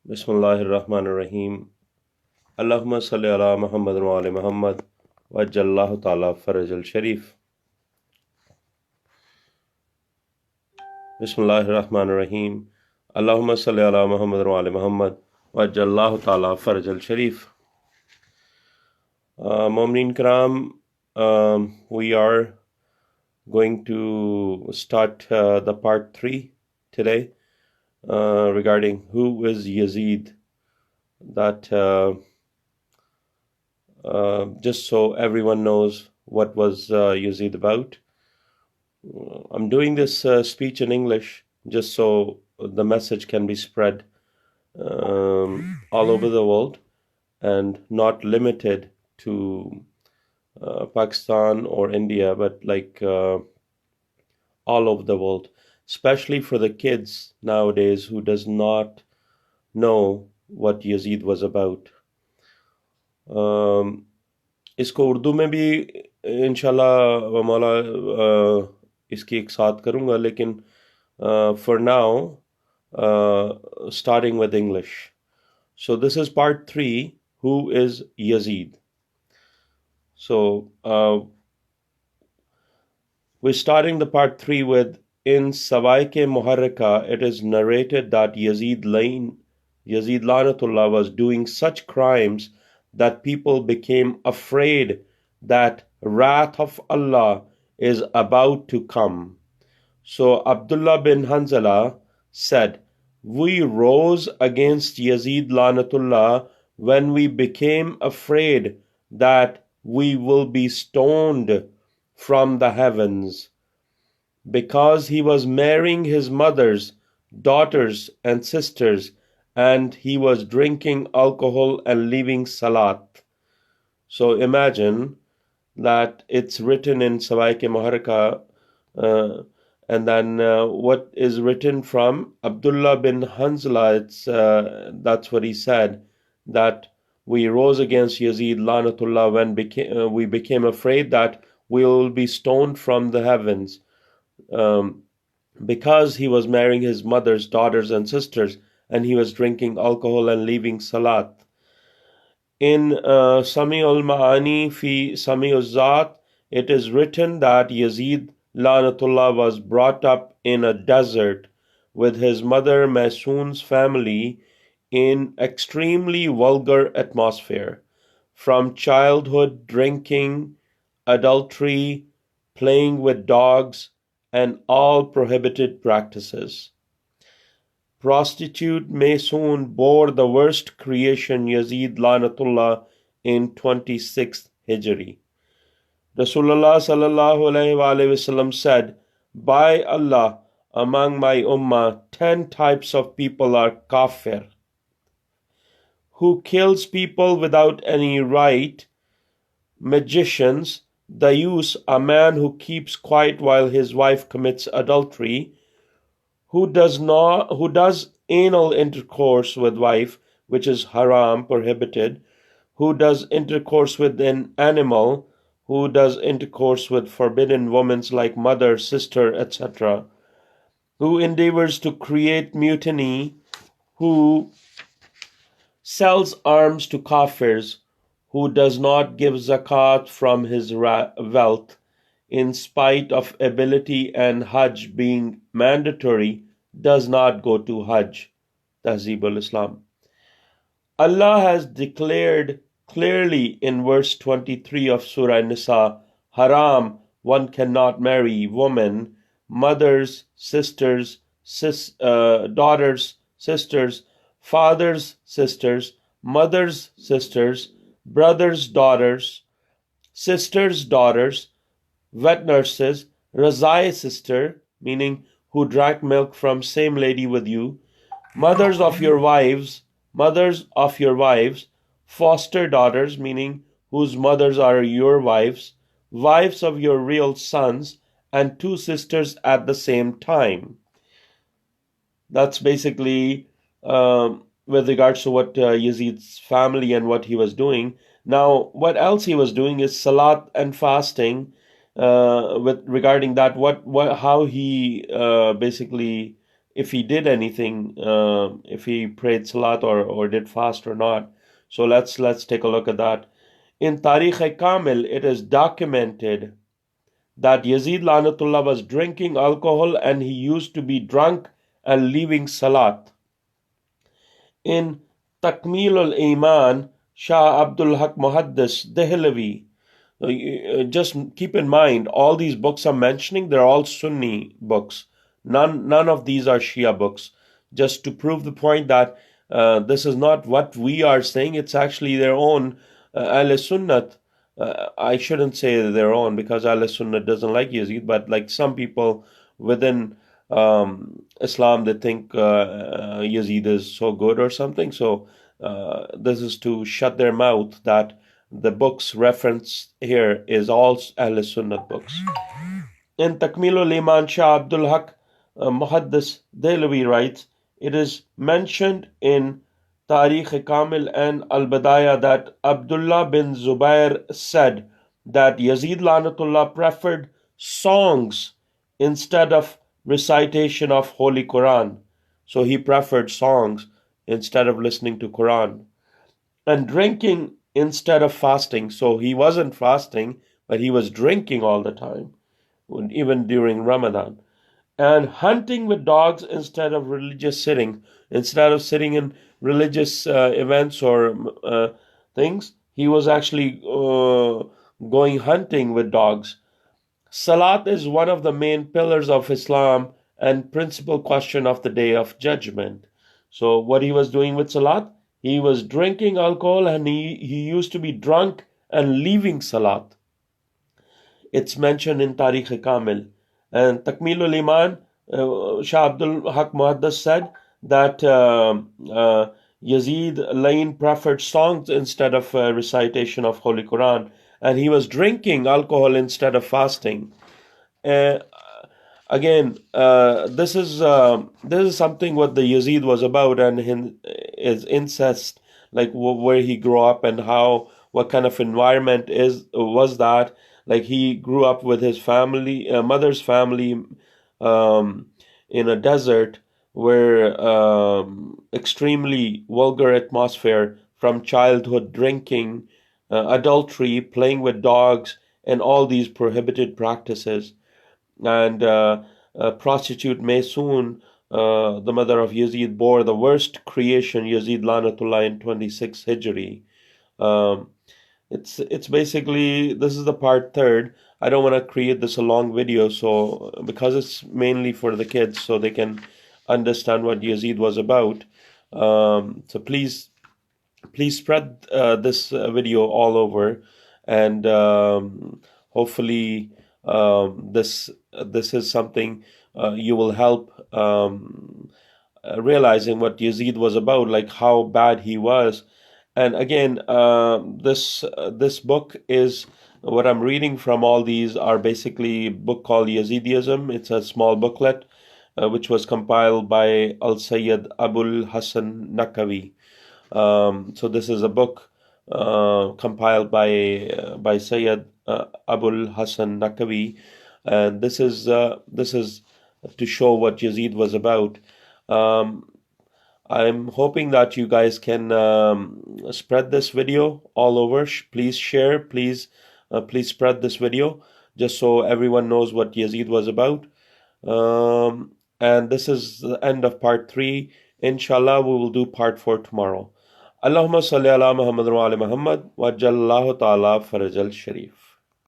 Bismillahirrahmanirrahim. Allahumma salli ala Muhammad wa ali Muhammad wa ajjallahu ta'ala faraj al-sharif. Bismillahirrahmanirrahim. Allahumma salli ala Muhammad wa ali Muhammad wa ajjallahu ta'ala faraj al-sharif. Mu'mineen Karam, we are going to start the part 3 today regarding who is Yazid. That just so everyone knows what was Yazid about. I'm doing this speech in English just so the message can be spread all over the world and not limited to Pakistan or India, but like all over the world, especially for the kids nowadays who does not know what Yazid was about. इसको उर्दू में भी इंशाल्लाह मौला इसकी एक साथ करूँगा, लेकिन for now starting with English. So this is part 3, who is Yazid. So we're starting the part 3 with, in Sawaike Muharrika, it is narrated that Yazid lanatullah was doing such crimes that people became afraid that wrath of Allah is about to come. So Abdullah bin Hanzala said, "We rose against Yazid lanatullah when we became afraid that we will be stoned from the heavens, because he was marrying his mother's daughters and sisters, and he was drinking alcohol and leaving salat." So imagine that it's written in Sawaike Muharrika, and then what is written from Abdullah bin Hanzala, that's what he said, that we rose against Yazid lanatullah when we became afraid that we will be stoned from the heavens, because he was marrying his mother's daughters and sisters, and he was drinking alcohol and leaving salat. In Sami'ul Ma'ani fi Sami'ul Zat, it is written that Yazid lanatullah was brought up in a desert with his mother Masoon's family in extremely vulgar atmosphere. From childhood, drinking, adultery, playing with dogs, and all prohibited practices. Prostitute Masoon bore the worst creation, Yazid lanatullah, in 26th Hijri. Rasulullah sallallahu alaihi wasallam said, "By Allah, among my ummah, 10 types of people are kafir: who kills people without any right; magicians; dayus, a man who keeps quiet while his wife commits adultery; who does anal intercourse with wife, which is haram, prohibited; who does intercourse with an animal; who does intercourse with forbidden women like mother, sister, etc.; who endeavors to create mutiny; who sells arms to kafirs; who does not give zakat from his wealth in spite of ability and Hajj being mandatory, does not go to Hajj." Tahzib Islam. Allah has declared clearly in verse 23 of Surah Nisa, haram, one cannot marry women, mothers, sisters, daughters, sisters, fathers, sisters, mothers, sisters, brothers, daughters, sisters, daughters, wet nurses, razai sister, meaning who drank milk from same lady with you, mothers of your wives, foster daughters, meaning whose mothers are your wives, wives of your real sons, and 2 sisters at the same time. That's basically with regards to what Yazid's family and what he was doing. Now, what else he was doing is salat and fasting. With regarding that, how he basically if he did anything, if he prayed salat or did fast or not. So let's take a look at that. In Tarikh-e-Kamil, it is documented that Yazid lanatullah was drinking alcohol and he used to be drunk and leaving salat. In Takmil al-Iman, Shah Abdul Haq Muhaddis Dehlavi, just keep in mind, all these books I'm mentioning, they're all Sunni books. None of these are Shia books. Just to prove the point that this is not what we are saying, it's actually their own Ahl Sunnat. I shouldn't say their own because Ahl Sunnat doesn't like Yazid, but like some people within Islam, they think Yazid is so good or something. So this is to shut their mouth that the books referenced here is all Ahl Sunnat books. In Takmilul Iman, Shah Abdul Haq Muhaddis Dehlavi writes, it is mentioned in Tarikh-e-Kamil and Al-Badaya that Abdullah bin Zubair said that Yazid lanatullah preferred songs instead of recitation of Holy Quran. So he preferred songs instead of listening to Quran. And drinking instead of fasting. So he wasn't fasting, but he was drinking all the time, even during Ramadan. And hunting with dogs instead of religious sitting. Instead of sitting in religious events or things, he was actually going hunting with dogs. Salat is one of the main pillars of Islam and principal question of the Day of Judgment. So what he was doing with Salat? He was drinking alcohol and he used to be drunk and leaving Salat. It's mentioned in Tarikh-e-Kamil. And Takmilul Iman, Shah Abdul Haq Muhaddis said that Yazid Lain preferred songs instead of recitation of Holy Quran, and he was drinking alcohol instead of fasting. Again, this is something what the Yazid was about, and his incest, like where he grew up and what kind of environment was that. Like he grew up with his family, mother's family, in a desert where extremely vulgar atmosphere from childhood, drinking, adultery, playing with dogs, and all these prohibited practices. And prostitute Maysoon, the mother of Yazid, bore the worst creation, Yazid lanatullah, in 26 Hijri. It's basically, this is the part third. I don't want to create this a long video, so because it's mainly for the kids, so they can understand what Yazid was about. So please spread this video all over, and hopefully this is something you will help realizing what Yazid was about, like how bad he was. And again, this book is what I'm reading from. All these are basically a book called Yazidism. It's a small booklet which was compiled by Al-Sayyid Abul Hasan Naqvi. So this is a book compiled by Sayyid Abul Hasan Naqvi, and this is to show what Yazid was about. I'm hoping that you guys can spread this video all over. Please share. Please spread this video just so everyone knows what Yazid was about. And this is the end of part 3. Inshallah, we will do part 4 tomorrow. Allahumma salli ala Muhammad wa ali Muhammad wa jallahu ta'ala farajal sharif.